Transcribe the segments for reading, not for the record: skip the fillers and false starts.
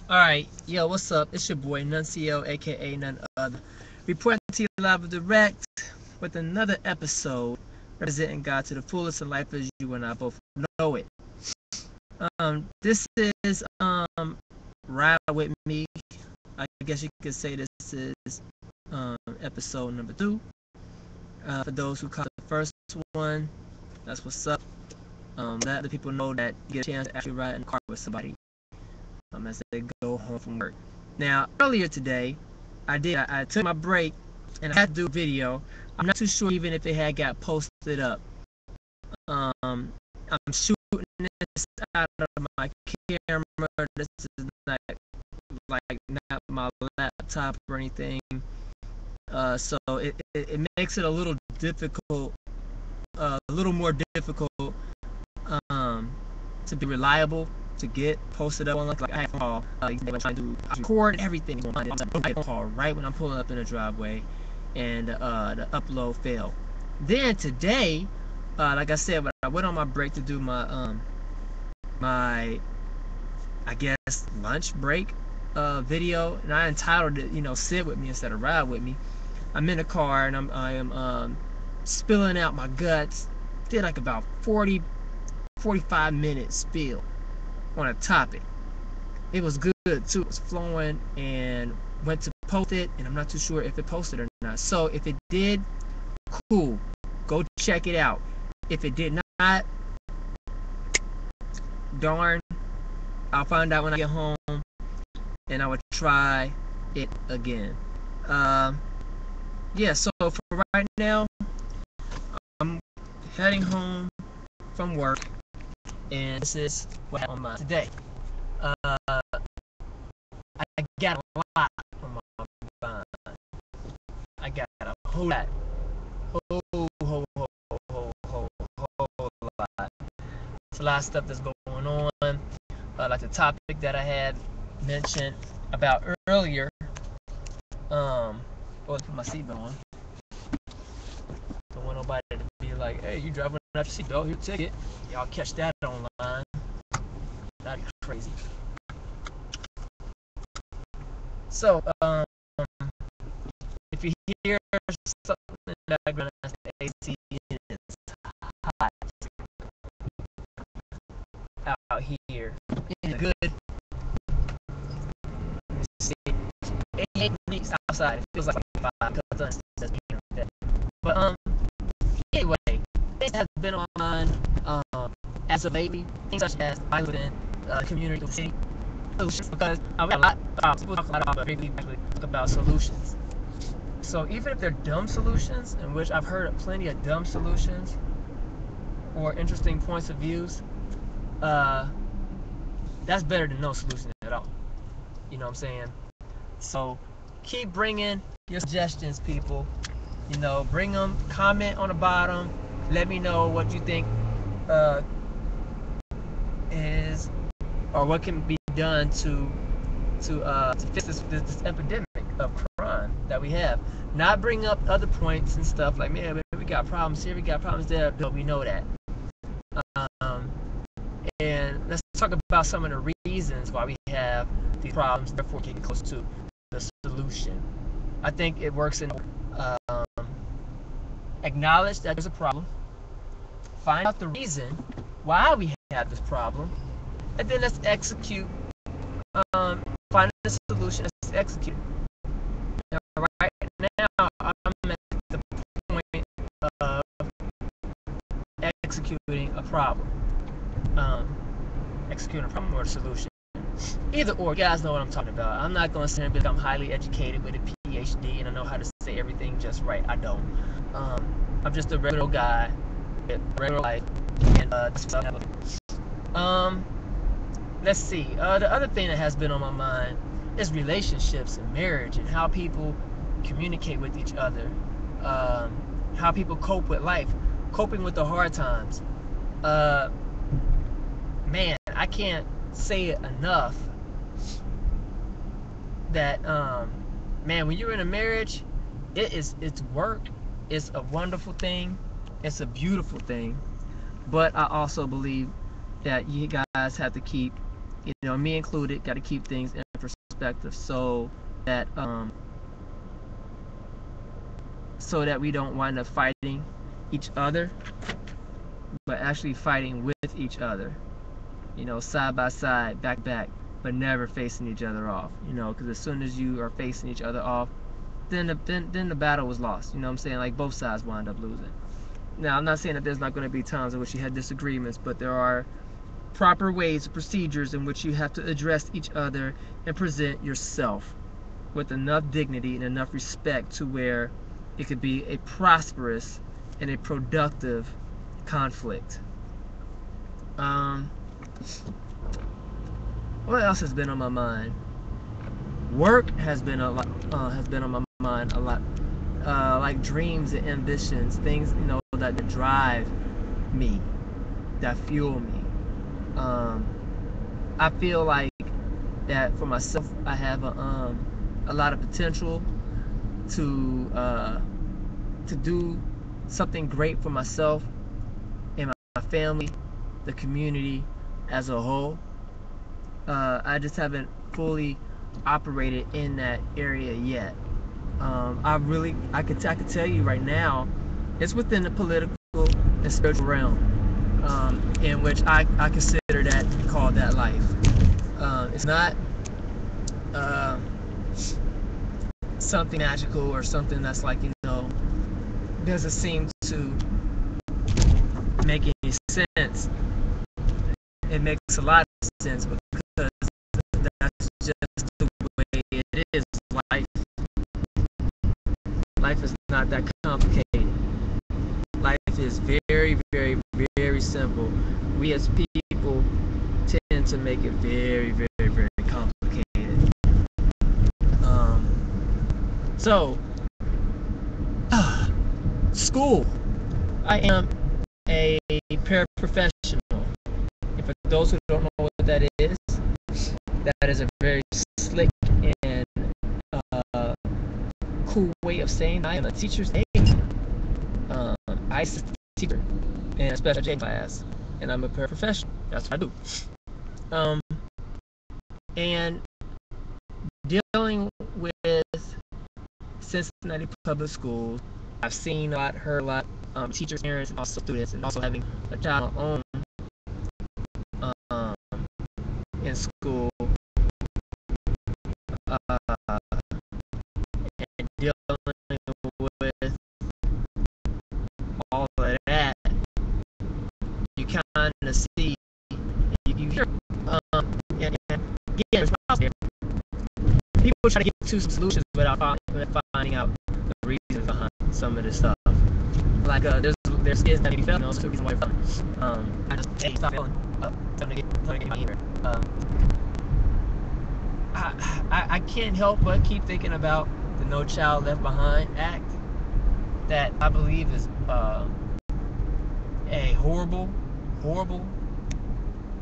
Alright, yo, what's up? It's your boy Nuncio, aka none other. Reporting to you live and direct with another episode representing God to the fullest of life as you and I both know it. This is Ride With Me. I guess you could say this is episode number 2. For those who caught the first one, that's what's up. Let the people know that you get a chance to actually ride in the car with somebody as they go home from work. Now, earlier today, I took my break and I had to do a video. I'm not too sure even if it had got posted up. I'm shooting this out of my camera. This is not not my laptop or anything. So it makes it a little difficult, a little more difficult to be reliable, to get posted up on like I have a call. When trying to record everything on my call right when I'm pulling up in the driveway, and the upload failed. Then today, like I said, when I went on my break to do my my I guess lunch break video, and I entitled it, sit with me instead of ride with me. I'm in the car and I am spilling out my guts. Did like about 45 minutes spill on a topic. It was good too. It was flowing, and went to post it, and I'm not too sure if it posted or not. So if it did, cool. Go check it out. If it did not, darn, I'll find out when I get home, and I will try it again. Yeah, so for right now, I'm heading home from work, and this is what happened on my today. I got a lot on my mind. I got a whole lot. Whole lot. It's a lot of stuff that's going on. Like the topic that I had mentioned about earlier. Put my seatbelt on. Don't want nobody to be like, hey, you driving without your seatbelt, here's a ticket. Y'all catch that online. That'd be crazy. So, if you hear something in the background, that's the AC, it's hot out here. It's good. Let's see. 88 degrees outside. It feels like 25 because the sun is But anyway, things have been on my mind as of lately. Things such as violence within the community, the city. Solutions, because I read a lot about people talk a lot about, but really actually talk about solutions. So even if they're dumb solutions, in which I've heard of plenty of dumb solutions or interesting points of views, that's better than no solution at all. You know what I'm saying? So keep bringing your suggestions, people. Bring them. Comment on the bottom. Let me know what you think is, or what can be done to fix this epidemic of crime that we have. Not bring up other points and stuff like, man, we got problems here, we got problems there. But we know that. And let's talk about some of the reasons why we have these problems. Therefore, getting close to the solution. I think it works in acknowledge that there's a problem, find out the reason why we have this problem, and then let's execute. Find a solution. Let's execute. Now, right now, I'm at the point of executing a problem. Executing a problem or a solution. Either or, you guys know what I'm talking about. I'm not going to say I'm highly educated with a PhD and I know how to say everything just right. I don't. I'm just a regular guy with regular life. And let's see. The other thing that has been on my mind is relationships and marriage and how people communicate with each other. How people cope with life, coping with the hard times. Man, I can't say it enough that man, when you're in a marriage, it's work. It's a wonderful thing. It's a beautiful thing. But I also believe that you guys have to keep, me included, got to keep things in perspective, that um, so that we don't wind up fighting each other, but actually fighting with each other. You know, side by side, back to back, but never facing each other off. You know, because as soon as you are facing each other off, then the battle was lost. You know what I'm saying? Like both sides wind up losing. Now, I'm not saying that there's not going to be times in which you had disagreements, but there are proper ways, procedures in which you have to address each other and present yourself with enough dignity and enough respect to where it could be a prosperous and a productive conflict. What else has been on my mind? Work has been a lot. Has been on my mind a lot. Like dreams and ambitions, things that drive me, that fuel me. I feel like that for myself, I have a lot of potential to do something great for myself and my family, the community as a whole. I just haven't fully operated in that area yet. I could tell you right now, it's within the political and spiritual realm, in which I consider that, call that life. It's not something magical or something that's like, doesn't seem to make any sense. It makes a lot of sense because that's just the way it is. Life is not that complicated. Life is very, very, very simple. We as people tend to make it very, very, very complicated. So, school. I am a paraprofessional. And for those who don't know what that is a very slick and cool way of saying I am a teacher's aide. I assist a teacher in a special education class, and I'm a paraprofessional. That's what I do. And dealing with Cincinnati public schools, I've seen a lot, heard a lot, teachers, parents, and also students, and also having a child of my own in school, and dealing with all of that, you kind of see, you hear, and again, there's problems there. People try to get to some solutions without finding out the reasons behind some of this stuff. Like there's kids that maybe fail, so the reason why they're failing. I just stop failing. Time to get my ear. I can't help but keep thinking about the No Child Left Behind Act, that I believe is a horrible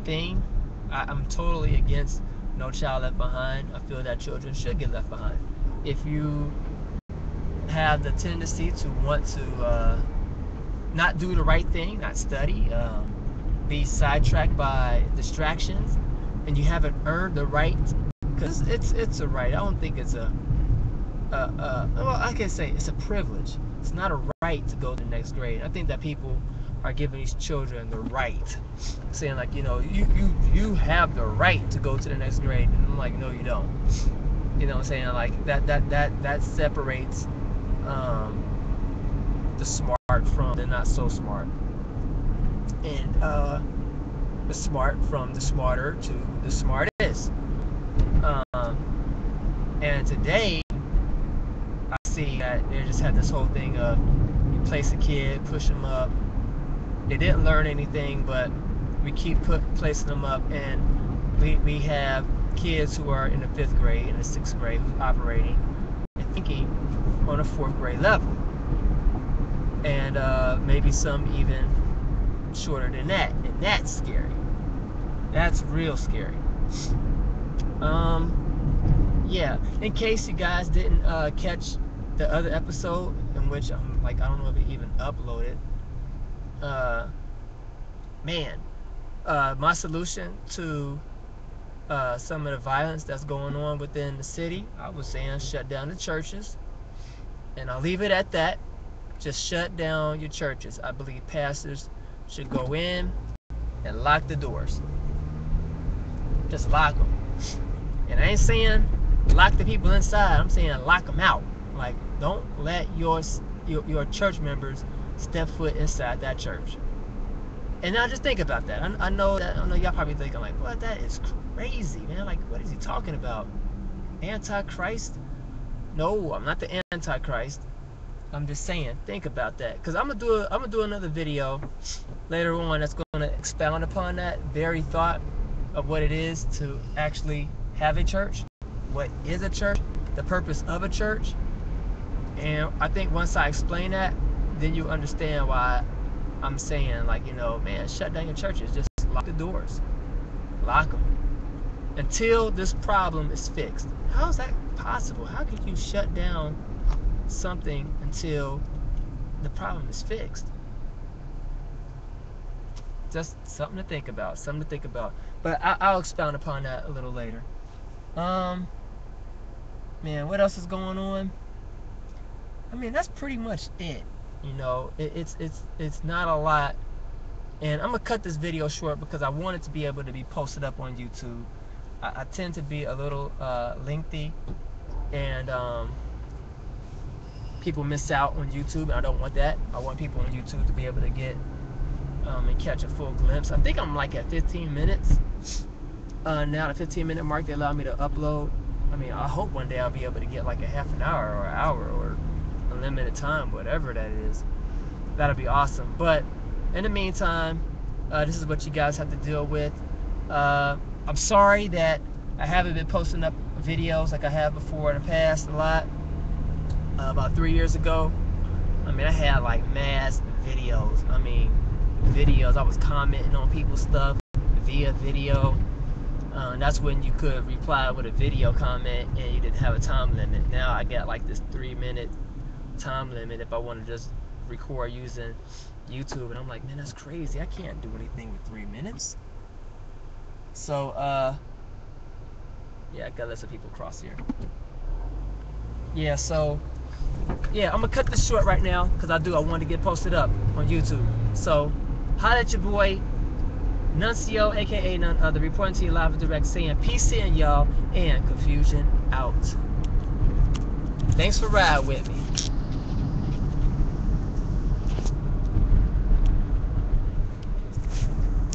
thing. I'm totally against No Child Left Behind. I feel that children should get left behind. If you have the tendency to want to not do the right thing, not study, be sidetracked by distractions, and you haven't earned the right, because it's a right. I don't think it's well, I can say it's a privilege. It's not a right to go to the next grade. I think that people are giving these children the right, saying like, you have the right to go to the next grade, and I'm like, no, you don't. You know what I'm saying? Like that separates the smart from the not so smart, and the smart from the smarter to the smartest. And today I see that they just had this whole thing of, you place a kid, push them up, they didn't learn anything, but we keep placing them up, and we have kids who are in the 5th grade and the 6th grade who's operating and thinking on a 4th grade level, and maybe some even shorter than that, and that's scary. That's real scary. Yeah, in case you guys didn't catch the other episode, in which I'm like, I don't know if it even uploaded, my solution to some of the violence that's going on within the city. I was saying shut down the churches, and I'll leave it at that. Just shut down your churches. I believe pastors should go in and lock the doors. Just lock them. And I ain't saying lock the people inside. I'm saying lock them out. Like, don't let your church members step foot inside that church. And now just think about that. I know y'all probably thinking like, what? That is crazy, man. Like, what is he talking about? Antichrist? No, I'm not the Antichrist. I'm just saying, think about that. Because I'm gonna do another video later on that's gonna expound upon that very thought of what it is to actually have a church. What is a church? The purpose of a church. And I think once I explain that, then you understand why I'm saying, like, you know, man, shut down your churches. Just lock the doors. Lock them. Until this problem is fixed. How is that possible? How could you shut down something until the problem is fixed? Just something to think about. Something to think about. But I'll expound upon that a little later. Man, what else is going on? I mean, that's pretty much it. You know, it's not a lot. And I'm gonna cut this video short because I want it to be able to be posted up on YouTube. I tend to be a little lengthy, and people miss out on YouTube, and I don't want that. I want people on YouTube to be able to get and catch a full glimpse. I think I'm like at 15 minutes. Now the 15-minute mark, they allow me to upload. I mean, I hope one day I'll be able to get like a half an hour or an hour or unlimited time, whatever that is. That'll be awesome. But in the meantime, this is what you guys have to deal with. I'm sorry that I haven't been posting up videos like I have before in the past a lot. About 3 years ago, I mean, I had like mass videos. I mean, videos. I was commenting on people's stuff via video. That's when you could reply with a video comment and you didn't have a time limit. Now I got like this 3-minute time limit if I want to just record using YouTube, and I'm like, man, that's crazy. I can't do anything with 3 minutes. So yeah, I gotta let some people cross here. Yeah, so yeah, I'm gonna cut this short right now because I want to get posted up on YouTube. So holla at your boy Nuncio, aka none other, reporting to you live and direct, saying peace in, y'all, and confusion out. Thanks for riding with me.